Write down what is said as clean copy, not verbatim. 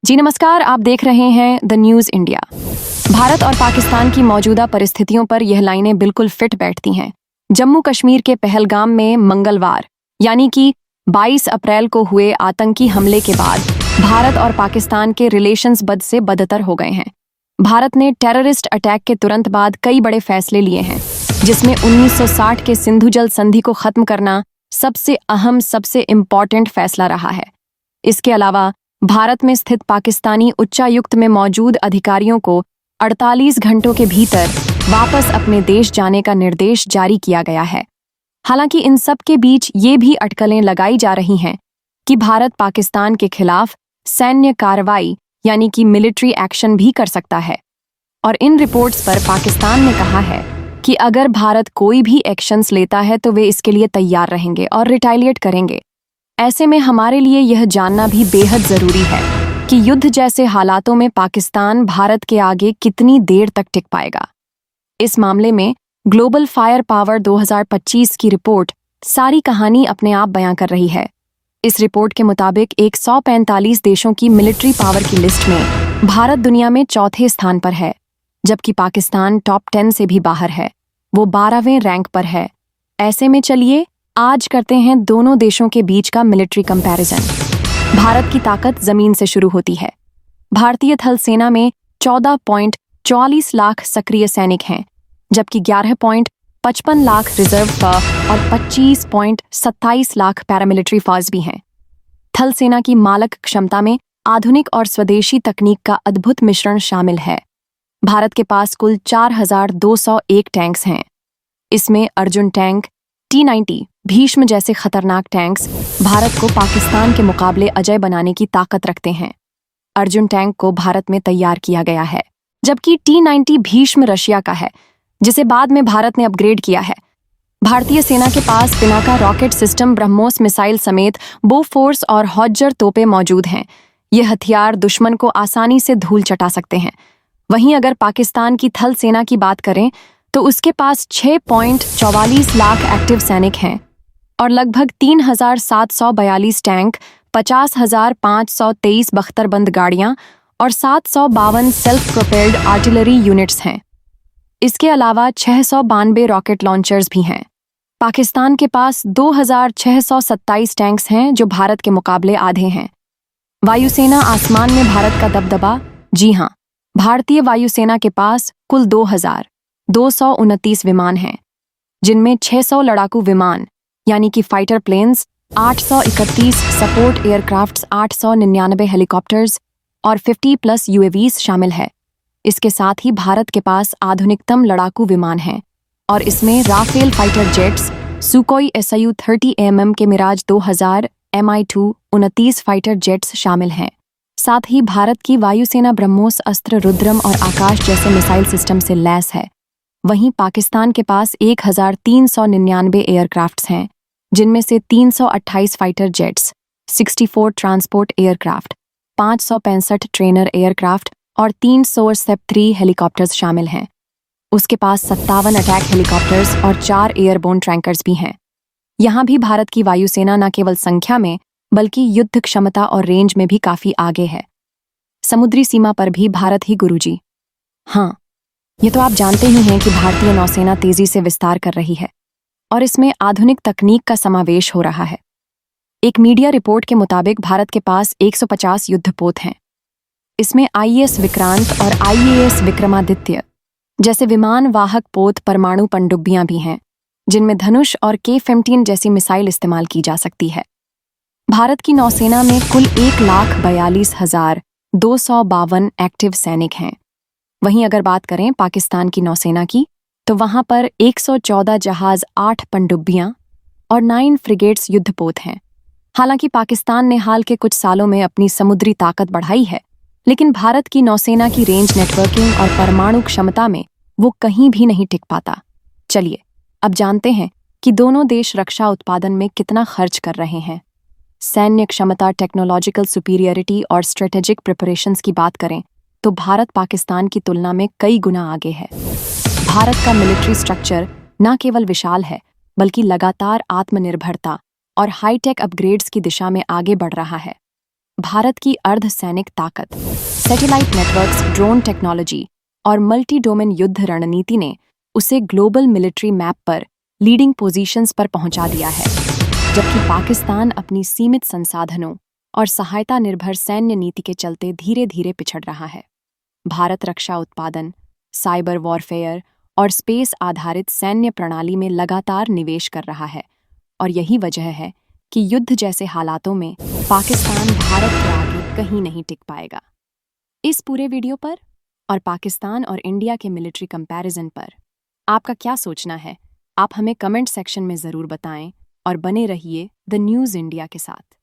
जी नमस्कार, आप देख रहे हैं द न्यूज़ इंडिया। भारत और पाकिस्तान की मौजूदा परिस्थितियों पर यह लाइनें बिल्कुल फिट बैठती हैं। जम्मू कश्मीर के पहलगाम में मंगलवार यानी कि 22 अप्रैल को हुए आतंकी हमले के बाद भारत और पाकिस्तान के रिलेशंस बद से बदतर हो गए हैं। भारत ने टेररिस्ट अटैक के तुरंत बाद कई बड़े फैसले लिए हैं, जिसमें 1960 के सिंधु जल संधि को खत्म करना सबसे अहम, सबसे इम्पॉर्टेंट फैसला रहा है। इसके अलावा भारत में स्थित पाकिस्तानी उच्चायुक्त में मौजूद अधिकारियों को 48 घंटों के भीतर वापस अपने देश जाने का निर्देश जारी किया गया है। हालांकि इन सब के बीच ये भी अटकलें लगाई जा रही हैं कि भारत पाकिस्तान के खिलाफ सैन्य कार्रवाई यानी कि मिलिट्री एक्शन भी कर सकता है। और इन रिपोर्ट्स पर पाकिस्तान ने कहा है कि अगर भारत कोई भी एक्शंस लेता है तो वे इसके लिए तैयार रहेंगे और रिटालिएट करेंगे। ऐसे में हमारे लिए यह जानना भी बेहद ज़रूरी है कि युद्ध जैसे हालातों में पाकिस्तान भारत के आगे कितनी देर तक टिक पाएगा। इस मामले में ग्लोबल फायर पावर 2025 की रिपोर्ट सारी कहानी अपने आप बयां कर रही है। इस रिपोर्ट के मुताबिक 145 देशों की मिलिट्री पावर की लिस्ट में भारत दुनिया में चौथे स्थान पर है, जबकि पाकिस्तान टॉप 10 से भी बाहर है, वो 12वें रैंक पर है। ऐसे में चलिए आज करते हैं दोनों देशों के बीच का मिलिट्री कंपैरिजन। भारत की ताकत जमीन से शुरू होती है। भारतीय थल सेना में 14.44 लाख सक्रिय सैनिक हैं, जबकि 11.55 लाख रिजर्व फोर्स और 25.27 लाख पैरामिलिट्री फोर्स भी हैं। थल सेना की मालक क्षमता में आधुनिक और स्वदेशी तकनीक का अद्भुत मिश्रण शामिल है। भारत के पास कुल 4201 टैंक्स हैं। इसमें अर्जुन टैंक, T-90 भीष्म जैसे खतरनाक टैंक्स भारत को पाकिस्तान के मुकाबले अजय बनाने की ताकत रखते हैं। अर्जुन टैंक को भारत में तैयार किया गया है, जबकि T-90 भीष्म रशिया का है, जिसे बाद में भारत ने अपग्रेड किया है। भारतीय सेना के पास Pinaka rocket system, BrahMos missile समेत बोफोर्स और हॉज्जर तोपें मौजूद हैं। ये हथियार दुश्मन को आसानी से धूल चटा सकते हैं। वहीं अगर पाकिस्तान की थल सेना की बात करें तो उसके पास 6.44 लाख एक्टिव सैनिक हैं और लगभग 3742 टैंक, 50,523 बख्तरबंद गाड़ियां और 752 सेल्फ प्रोपेल्ड आर्टिलरी यूनिट्स हैं। इसके अलावा 692 रॉकेट लॉन्चर्स भी हैं। पाकिस्तान के पास 2627 टैंक्स हैं, जो भारत के मुकाबले आधे हैं। वायुसेना आसमान में भारत का दबदबा। जी हाँ, भारतीय वायुसेना के पास कुल 2229 विमान हैं, जिनमें 600 लड़ाकू विमान यानी कि fighter planes, 831 support aircrafts, 899 helicopters और 50+ UAVs शामिल है। इसके साथ ही भारत के पास आधुनिकतम लड़ाकू विमान हैं और इसमें Rafale fighter jets, Sukhoi Su-30 AMM के मिराज 2000 Mi-2 29 फाइटर जेट्स शामिल हैं। साथ ही भारत की वायुसेना ब्रह्मोस अस्त्र, रुद्रम और आकाश जैसे मिसाइल सिस्टम से लैस है। वहीं पाकिस्तान के पास 1399 एयरक्राफ्ट्स हैं, जिनमें से 328 fighter jets, 64 transport aircraft, 565 trainer aircraft और 300 SEP-3 हेलीकॉप्टर्स शामिल हैं। उसके पास 57 अटैक हेलीकॉप्टर्स और 4 एयरबोर्न टैंकर्स भी हैं। यहाँ भी भारत की वायुसेना न केवल संख्या में बल्कि युद्ध क्षमता और रेंज में भी काफी आगे है। समुद्री सीमा पर भी भारत ही गुरुजी। हाँ, ये तो आप जानते ही हैं कि भारतीय नौसेना तेजी से विस्तार कर रही है और इसमें आधुनिक तकनीक का समावेश हो रहा है। एक मीडिया रिपोर्ट के मुताबिक भारत के पास 150 युद्धपोत हैं। इसमें IS विक्रांत और IAS विक्रमादित्य जैसे विमान वाहक पोत परमाणु पनडुब्बियां भी हैं, जिनमें धनुष और K-15 जैसी मिसाइल इस्तेमाल की जा सकती है। भारत की नौसेना में कुल 1,42,252 एक्टिव सैनिक हैं। वहीं अगर बात करें पाकिस्तान की नौसेना की, तो वहां पर 114 जहाज, 8 पनडुब्बियां और 9 फ्रिगेट्स युद्धपोत हैं। हालांकि पाकिस्तान ने हाल के कुछ सालों में अपनी समुद्री ताकत बढ़ाई है, लेकिन भारत की नौसेना की रेंज, नेटवर्किंग और परमाणु क्षमता में वो कहीं भी नहीं टिक पाता। चलिए अब जानते हैं कि दोनों देश रक्षा उत्पादन में कितना खर्च कर रहे हैं। सैन्य क्षमता, टेक्नोलॉजिकल सुपीरियरिटी और स्ट्रेटेजिक प्रिपरेशंस की बात करें तो भारत पाकिस्तान की तुलना में कई गुना आगे है। भारत का मिलिट्री स्ट्रक्चर न केवल विशाल है, बल्कि लगातार आत्मनिर्भरता और हाईटेक अपग्रेड्स की दिशा में आगे बढ़ रहा है। भारत की अर्धसैनिक ताकत, सैटेलाइट नेटवर्क्स, ड्रोन टेक्नोलॉजी और मल्टी डोमेन युद्ध रणनीति ने उसे ग्लोबल मिलिट्री मैप पर लीडिंग पोजीशंस पर पहुंचा दिया है, जबकि पाकिस्तान अपनी सीमित संसाधनों और सहायता निर्भर सैन्य नीति के चलते धीरे धीरे पिछड़ रहा है। भारत रक्षा उत्पादन, साइबर वॉरफेयर और स्पेस आधारित सैन्य प्रणाली में लगातार निवेश कर रहा है, और यही वजह है कि युद्ध जैसे हालातों में पाकिस्तान भारत के आगे कहीं नहीं टिक पाएगा। इस पूरे वीडियो पर और पाकिस्तान और इंडिया के मिलिट्री कंपैरिजन पर आपका क्या सोचना है? आप हमें कमेंट सेक्शन में ज़रूर बताएं और बने रहिए द न्यूज़ इंडिया के साथ।